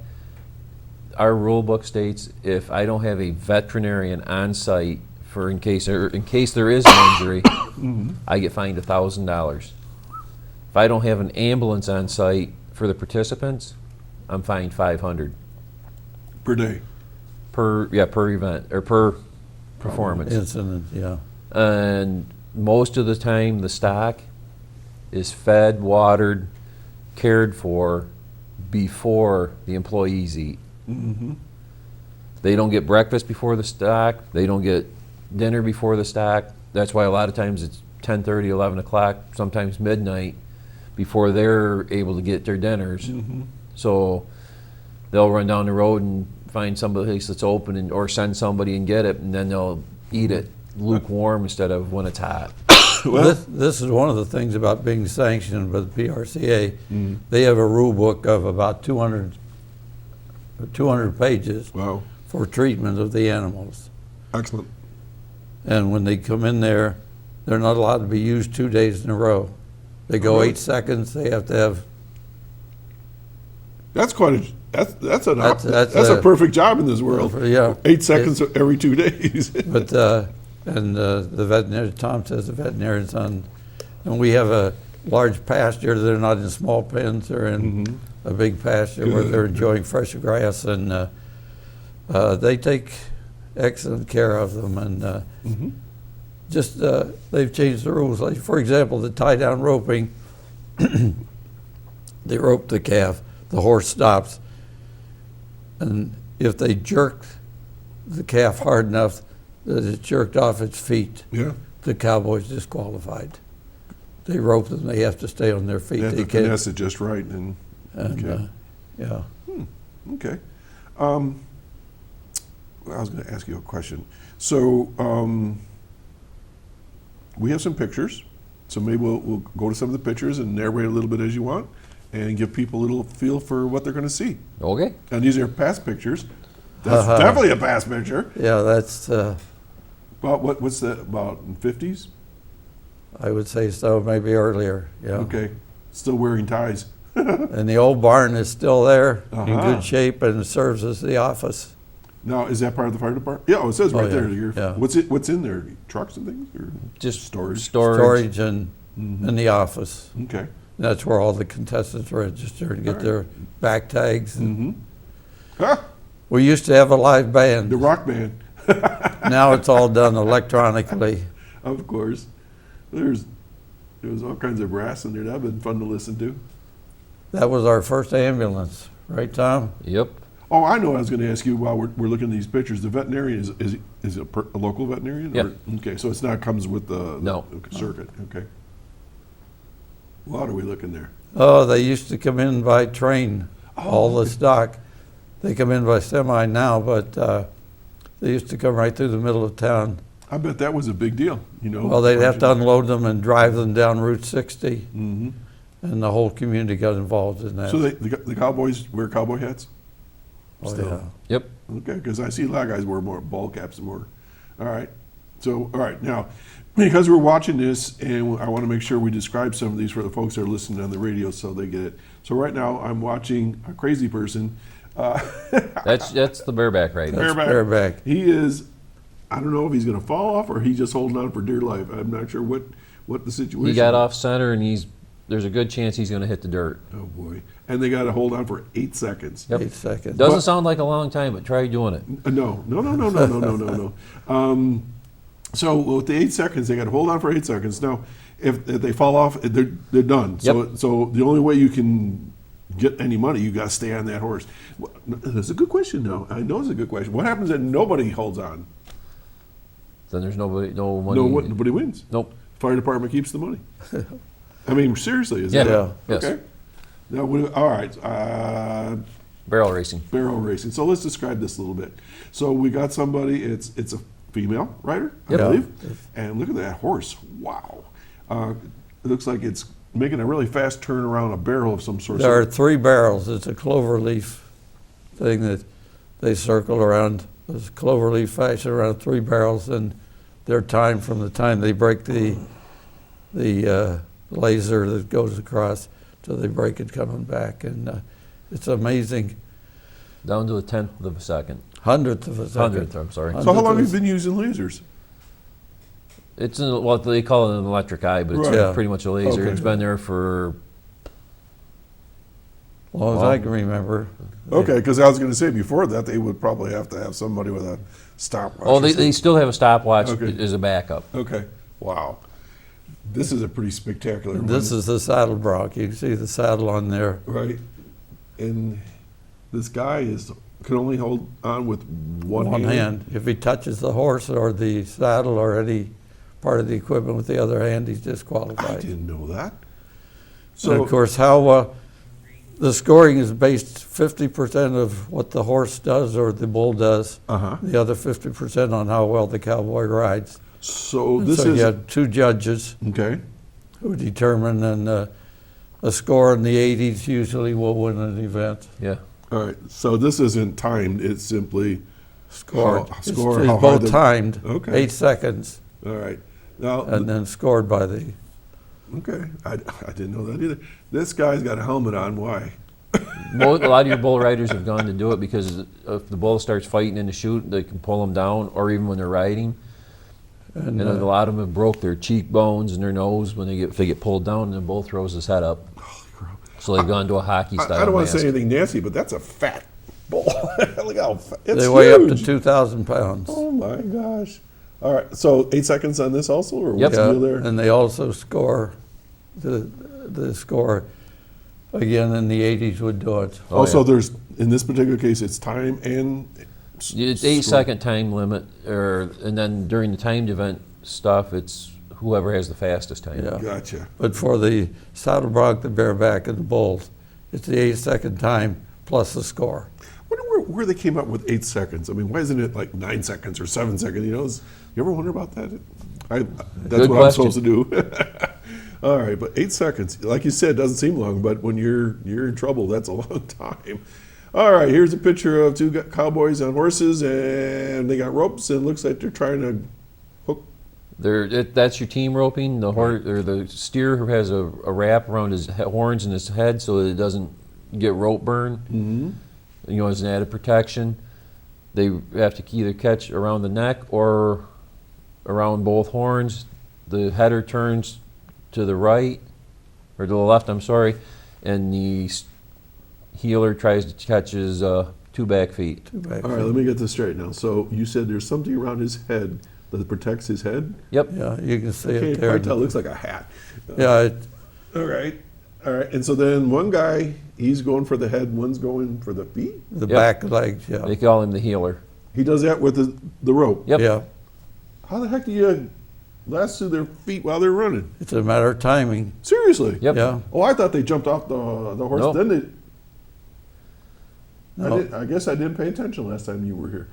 our rule book states if I don't have a veterinarian on site for in case there is an injury, I get fined $1,000. If I don't have an ambulance on site for the participants, I'm fined $500 per day. Per event or per performance. Incident, yeah. And most of the time, the stock is fed, watered, cared for before the employees eat. Mm-hmm. They don't get breakfast before the stock. They don't get dinner before the stock. That's why a lot of times it's 10:30, 11 o'clock, sometimes midnight before they're able to get their dinners. Mm-hmm. So they'll run down the road and find some place that's open or send somebody and get it, and then they'll eat it lukewarm instead of when it's hot. Well, this is one of the things about being sanctioned by the PRCA. They have a rule book of about 200 pages wow. for treatment of the animals. Excellent. And when they come in there, they're not allowed to be used 2 days in a row. They go 8 seconds. They have to have. That's that's That's a perfect job in this world. Yeah. 8 seconds every 2 days. But the veterinarian, Tom says the veterinarian's on, and we have a large pasture. They're not in small pens. They're in a big pasture where they're enjoying fresh grass, and they take excellent care of them. And just they've changed the rules. Like, for example, the tie-down roping, they rope the calf, the horse stops, and if they jerk the calf hard enough that it jerked off its feet, Yeah. the Cowboys disqualified. They rope them; they have to stay on their feet. They have to can't- finesse it just right. And and okay. yeah. Okay. I was going to ask you a question. So we have some pictures. So maybe we'll go to some of the pictures and narrate a little bit as you want, and give people a little feel for what they're going to see. Okay. And these are past pictures. That's definitely a past picture. Yeah, that's, About what's that? About in 50s? I would say so, maybe earlier, yeah. Okay. Still wearing ties. And the old barn is still there, in Uh-huh. good shape, and it serves as the office. Now, is that part of the fire department? Yeah, oh, it says Oh, right yeah, there. yeah. What's in there? Trucks and things, or Just storage? Storage and in the office. Okay. That's where all the contestants register and get All their back tags. Mm-hmm. Ah, We used to have a live band. the rock band. Now it's all done electronically. Of course. There was all kinds of brass in there. That'd been fun to listen to. That was our first ambulance, right, Tom? Yep. Oh, I know. I was going to ask you while we're looking at these pictures. The veterinarian is it a local veterinarian? Yep. Or, okay, so it's not comes with the No. circuit. Okay. What are we looking there? Oh, they used to come in by train, all the stock. They come in by semi now, but they used to come right through the middle of town. I bet that was a big deal. You know. Well, they'd have to unload them and drive them down Route 60, Mm-hmm. and the whole community got involved in that. So the Cowboys wear cowboy hats? Oh, still. yeah. Yep. Okay, because I see a lot of guys wear more ball caps and more. All right. So, all right. Now, because we're watching this, and I want to make sure we describe some of these for the folks that are listening on the radio so they get it. So right now, I'm watching a crazy person. That's the bareback right now. That's bareback. He is, I don't know if he's going to fall off or he's just holding on for dear life. I'm not sure what the situation He got is. off center, and there's a good chance he's going to hit the dirt. Oh, boy. And they got to hold on for 8 seconds. Yep. 8 seconds. Doesn't sound like a long time, but try doing it. No. So with the 8 seconds, they got to hold on for 8 seconds. Now, if they fall off, they're done. Yep. So the only way you can get any money, you got to stay on that horse. That's a good question, though. I know it's a good question. What happens if nobody holds on? Then there's no money. Nobody wins. Nope. Fire department keeps the money. I mean, seriously, is Yeah. that? Yes. Okay. Now, all right. Barrel racing. Barrel racing. So let's describe this a little bit. So we got somebody. It's a female rider, I Yep. believe. And look at that horse. Wow. It looks like it's making a really fast turn around a barrel of some sort. There are 3 barrels. It's a clover leaf thing that they circle around. It's clover leaf fashion around 3 barrels, and they're timed from the time they break the laser that goes across till they break it coming back. And it's amazing. Down to a tenth of a second. Hundredth of a second. Hundredth, I'm sorry. So how long have you been using lasers? It's what they call it an electric eye, but it's Right. Yeah. pretty much a laser. Okay. It's been there for As long as I can remember. Okay, because I was going to say before that they would probably have to have somebody with a stopwatch. Oh, or they something. still have a stopwatch Okay. as a backup. Okay. Wow. This is a pretty spectacular one. This is the saddle bronc. You can see the saddle on there. Right. And this guy can only hold on with one hand. If he touches the horse or the saddle or any part of the equipment with the other hand, he's I disqualified. didn't know that. And of course, how the scoring is based 50% of what the horse does or the bull does, Uh-huh. the other 50% on how well the cowboy rides. So this so is you have 2 judges okay. who determine, and a score in the 80s usually will win an event. Yeah. All right. So this isn't timed. It's simply Scored. How- It's- score it's how hard both the- timed, Okay. 8 seconds, all right. Now, and then scored by the. okay. I didn't know that either. This guy's got a helmet on. Why? A lot of your bull riders have gone to do it because if the bull starts fighting in the chute, they can pull them down, or even when they're riding. And, And a lot of them have broke their cheekbones and their nose when they get pulled down, and the bull throws his head up. So they've gone to a hockey style. I don't want to mask. say anything nasty, but that's a fat bull. Look how fat. It's they weigh up to huge. 2,000 pounds. Oh my gosh. All right. So 8 seconds on this also, or Yep. what's the deal there? And they also score the score again in the 80s would do it. Oh, Also, yeah. there's in this particular case, it's time and It's 8-second time limit, and then during the timed event stuff, it's whoever has the fastest time. Yeah. Gotcha. But for the saddle bronc, the bareback, and the bulls, it's the 8-second time plus the score. Wonder where they came up with 8 seconds. I mean, why isn't it like 9 seconds or 7 seconds? You know, you ever wonder about that? That's Good what question. I'm supposed to do. All right, but 8 seconds, like you said, doesn't seem long, but when you're in trouble, that's a long time. All right, here's a picture of 2 cowboys on horses, and they got ropes, and it looks like they're trying to hook. That's your team roping. The horse or the steer who has a wrap around his horns and his head so that it doesn't get rope burn. Mm-hmm. You know, as an added protection. They have to either catch around the neck or around both horns. The header turns to the right, or to the left, I'm sorry, and the heeler tries to catch his 2 back feet. All right, let me get this straight now. So you said there's something around his head that protects his head? Yep. Yeah, you can see I it can't there. quite tell. It looks like a hat. Yeah, All right. And so then one guy, he's going for the head, one's going for the feet? the Yep. back legs, yeah. They call him the heeler. He does that with the rope. Yep. Yeah, How the heck do you lasso their feet while they're running? it's a matter of timing. Seriously? Yep. Yeah. Oh, I thought they jumped off the horse. Nope. Then they. No. I guess I didn't pay attention last time you were here.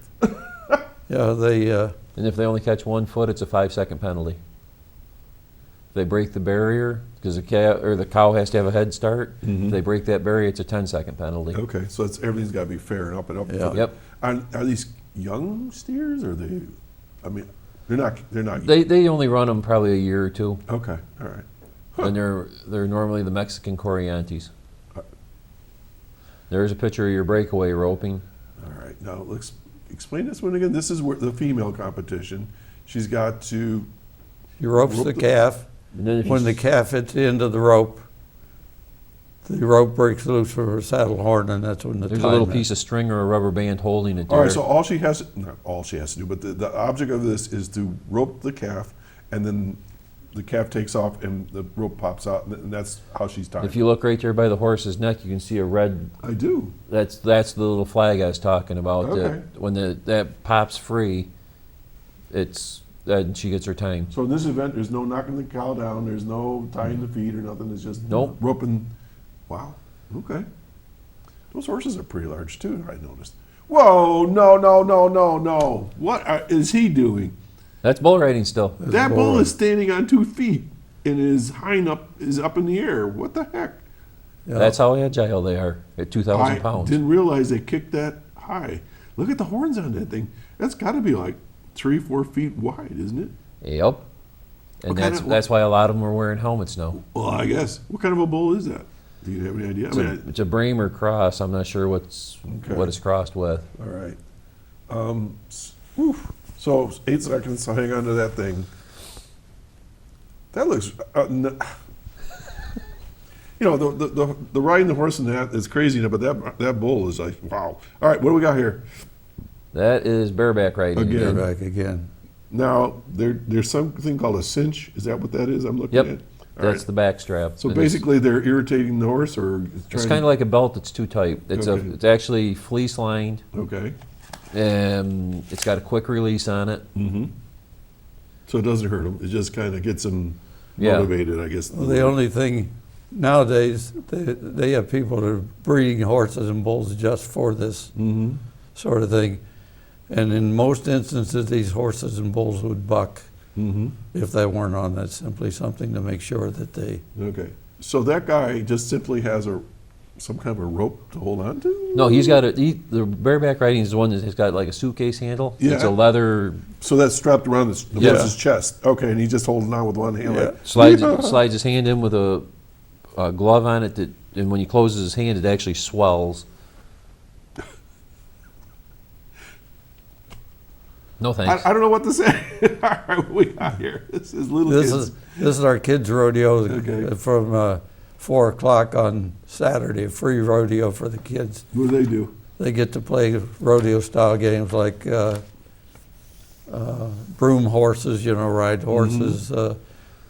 Yeah, they, And if they only catch 1 foot, it's a 5-second penalty. If they break the barrier, because the cow has to have a head start, if they break that barrier, it's a 10-second penalty. Okay, so everything's got to be fair and up and up. Yeah. Yep. Are these young steers, or are they? I mean, they're not. They only run them probably a year or 2, Okay, all right. and they're normally the Mexican Corrientes. There's a picture of your breakaway roping. All right, now let's explain this one again. This is where the female competition. She's got to. you ropes Rope the the- calf. And then if When you- the calf hits the end of the rope breaks loose from her saddle horn, and that's when the there's a time little is. piece of string or a rubber band holding it there. All right, so not all she has to do, but the object of this is to rope the calf, and then the calf takes off and the rope pops out, and that's how she's tied. If you look right there by the horse's neck, you can see a red. I do. That's the little flag I was talking about. Okay. That when that pops free, then she gets her time. So in this event, there's no knocking the cow down, there's no tying the feet or nothing, it's just Nope. roping. Wow, okay. Those horses are pretty large too, I noticed. Whoa, no. What is he doing? That's bull riding still. That bull bull run. is standing on 2 feet and his hind is up in the air. What the heck? Yeah. That's how agile they are at 2,000 I pounds. didn't realize they kicked that high. Look at the horns on that thing. That's got to be like 3-4 feet wide, isn't it? Yep. And What kind that's why a lot of them are wearing helmets now. Well, I guess. What kind of a bull is that? Do you have any idea? It's a Bramer cross. I'm not sure what it's crossed with. All right. Whew. So 8 seconds, so hang on to that thing. That looks, you know, the riding the horse in that is crazy, but that bull is like, wow. All right, what do we got here? That is bareback riding Again. again. Back again. Now, there's something called a cinch. Is that what that is I'm looking Yep. at? All That's right. the back strap. So And basically they're irritating the horse or it's trying kind of like a belt that's too tight. Okay. It's actually fleece lined, Okay. and it's got a quick release on it. So it doesn't hurt them. It just kind of gets them Yeah. motivated, I guess. Well, the only thing nowadays, they have people that are breeding horses and bulls just for this sort of thing. And in most instances, these horses and bulls would buck if they weren't on. That's simply something to make sure that they. Okay. So that guy just simply has some kind of a rope to hold on to? No, he's got the bareback riding is the one that has got like a suitcase handle. Yeah. It's a leather So that's strapped around the Yeah. horse's chest. Okay, and he's just holding on with one hand. Yeah. Like, slides his hand in with a glove on it, and when he closes his hand, it actually swells. No thanks. I don't know what to say. All right, what we got here? This is little kids. This is our kids' rodeo Okay. from 4 o'clock on Saturday. A free rodeo for the kids. What do they do? They get to play rodeo-style games like broom horses, ride horses,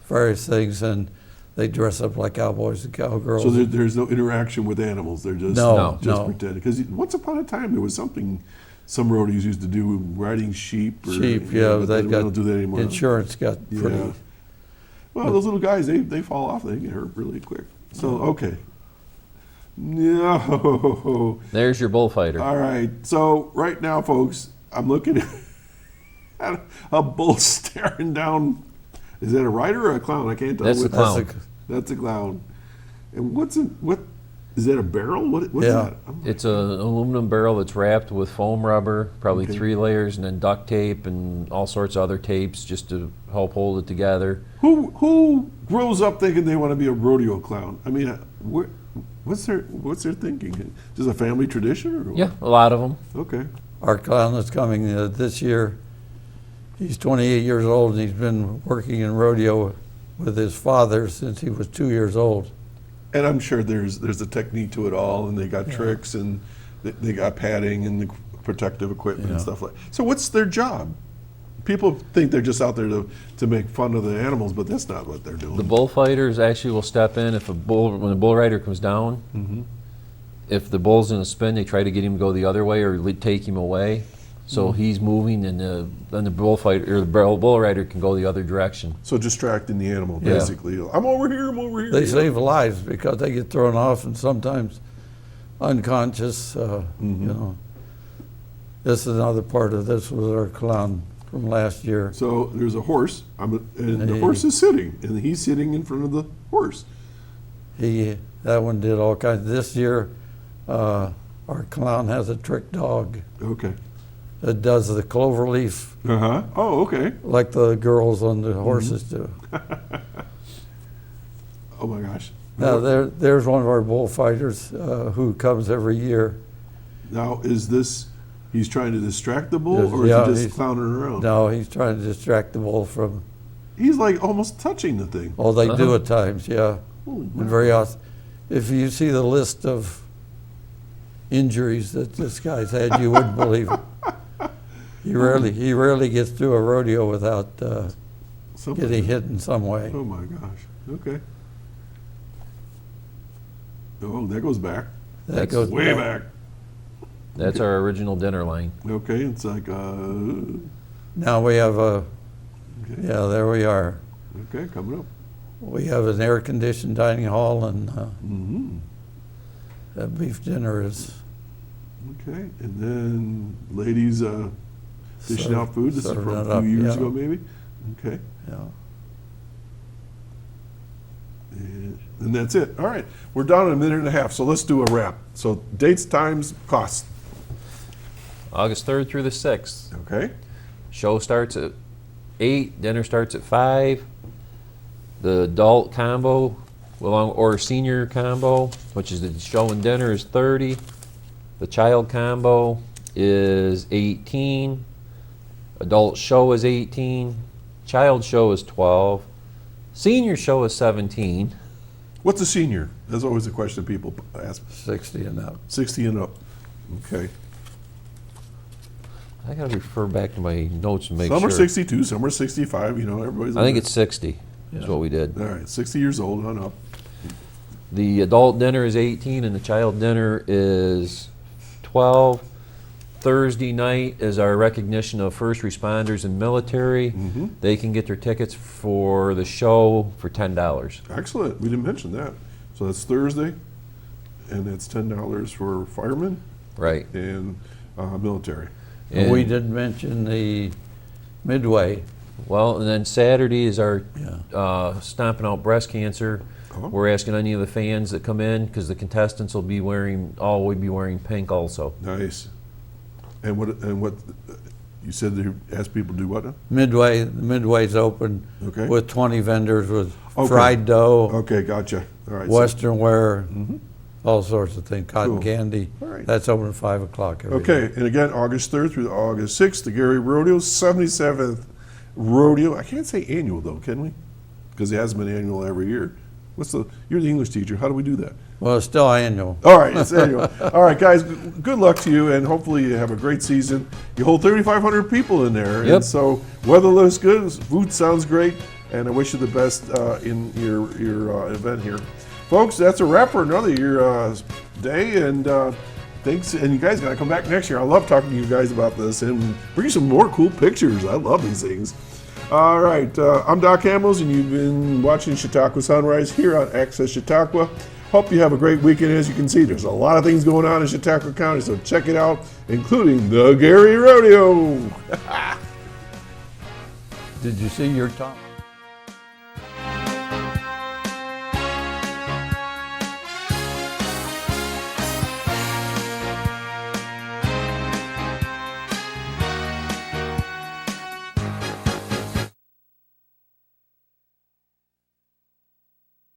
various things, and they dress up like cowboys and cowgirls. So there's no interaction with animals. They're just No, just no. pretending. Because once upon a time there was something some roadies used to do, riding sheep. Sheep, but they've we got don't do that anymore. insurance got pretty. Yeah. Well, those little guys, they fall off. They get hurt really quick. So okay. No. There's your bullfighter. All right. So right now, folks, I'm looking at a bull staring down. Is that a rider or a clown? I can't tell. That's a clown. That's a clown. And what is that? A barrel? What's Yeah. that? It's an aluminum barrel that's wrapped with foam rubber, probably Okay. 3 layers, and then duct tape and all sorts of other tapes just to help hold it together. Who grows up thinking they want to be a rodeo clown? I mean, what's their thinking? Just a family tradition, or what? Yeah, a lot of them. Okay. Our clown that's coming this year, he's 28 years old, and he's been working in rodeo with his father since he was 2 years old. And I'm sure there's a technique to it all, and they got tricks, and they got padding and the protective equipment and stuff like. So what's their job? People think they're just out there to make fun of the animals, but that's not what they're doing. The bullfighters actually will step in when the bull rider comes down. Mm-hmm. If the bull's in a spin, they try to get him to go the other way or take him away. So he's moving, and then the bullfighter or the bull rider can go the other direction. So distracting the animal, Yeah. basically. I'm over here. I'm over here. They Yeah. save lives because they get thrown off and sometimes unconscious. You know, this is another part of this was our clown from last year. So there's a horse, and the horse is sitting, and he's sitting in front of the horse. That one did all kinds. This year, our clown has a trick dog Okay. that does the clover leaf Oh, okay. like the girls on the horses do. Oh my gosh. Now there's one of our bullfighters who comes every year. Now, is this? He's trying to distract the bull, or Yeah, is he he's- just clowning around? No, he's trying to distract the bull from. He's like almost touching the thing. Oh, they do at times, yeah. Holy And very often, if you see the list of injuries that this guy's had, you wouldn't believe it. He rarely gets through a rodeo without Something. getting hit in some way. Oh my gosh. Okay. Oh, that goes back. That goes Way back. That's our original dinner line. Okay, it's like Now we have okay, yeah, there we are. okay, coming up. We have an air-conditioned dining hall, and Mm-hmm. that beef dinner is Okay, and then ladies dishing Serve- out food. This is serving from it a up, few years yeah. ago, maybe. Okay, yeah. and that's it. All right, we're down in a minute and a half, so let's do a wrap. So dates, times, costs. August 3rd through the 6th. Okay. Show starts at 8, dinner starts at 5. The adult combo or senior combo, which is the show and dinner, is 30. The child combo is 18. Adult show is 18. Child show is 12. Senior show is 17. What's a senior? That's always a question people ask. 60 and up. 60 and up. Okay. I gotta refer back to my notes and make Some sure. are 62, some are 65. You know, everybody's. I think it's 60 is what we did. All right, 60 years old on up. The adult dinner is 18 and the child dinner is 12. Thursday night is our recognition of first responders and military. Mm-hmm. They can get their tickets for the show for $10. Excellent. We didn't mention that. So that's Thursday, and that's $10 for firemen Right. and military. And we did mention the Midway. Well, and then Saturday is our Yeah. Stomping Out Breast Cancer. Oh. We're asking any of the fans that come in, because the contestants will be all be wearing pink also. Nice. And what you said you asked people to do what now? The Midway's open Okay. with 20 vendors with Okay. fried dough, Okay, gotcha. All right. so- Western wear, all sorts of things, cotton Cool. candy. All right. That's open at 5 o'clock every day. Okay, and again, August 3rd through August 6th, the Gerry Rodeo, 77th Rodeo. I can't say annual though, can we? Because it hasn't been annual every year. You're the English teacher. How do we do that? Well, it's still annual. All right, it's annual. All right, guys, good luck to you, and hopefully you have a great season. You hold 3,500 people in there, Yep. and so weather looks good, food sounds great, and I wish you the best in your event here. Folks, that's a wrap for another year day, and thanks. And you guys got to come back next year. I love talking to you guys about this, and bring some more cool pictures. I love these things. All right, I'm Doc Hamels, and you've been watching Chautauqua Sunrise here on Access Chautauqua. Hope you have a great weekend. As you can see, there's a lot of things going on in Chautauqua County, so check it out, including the Gerry Rodeo. Did you see your top?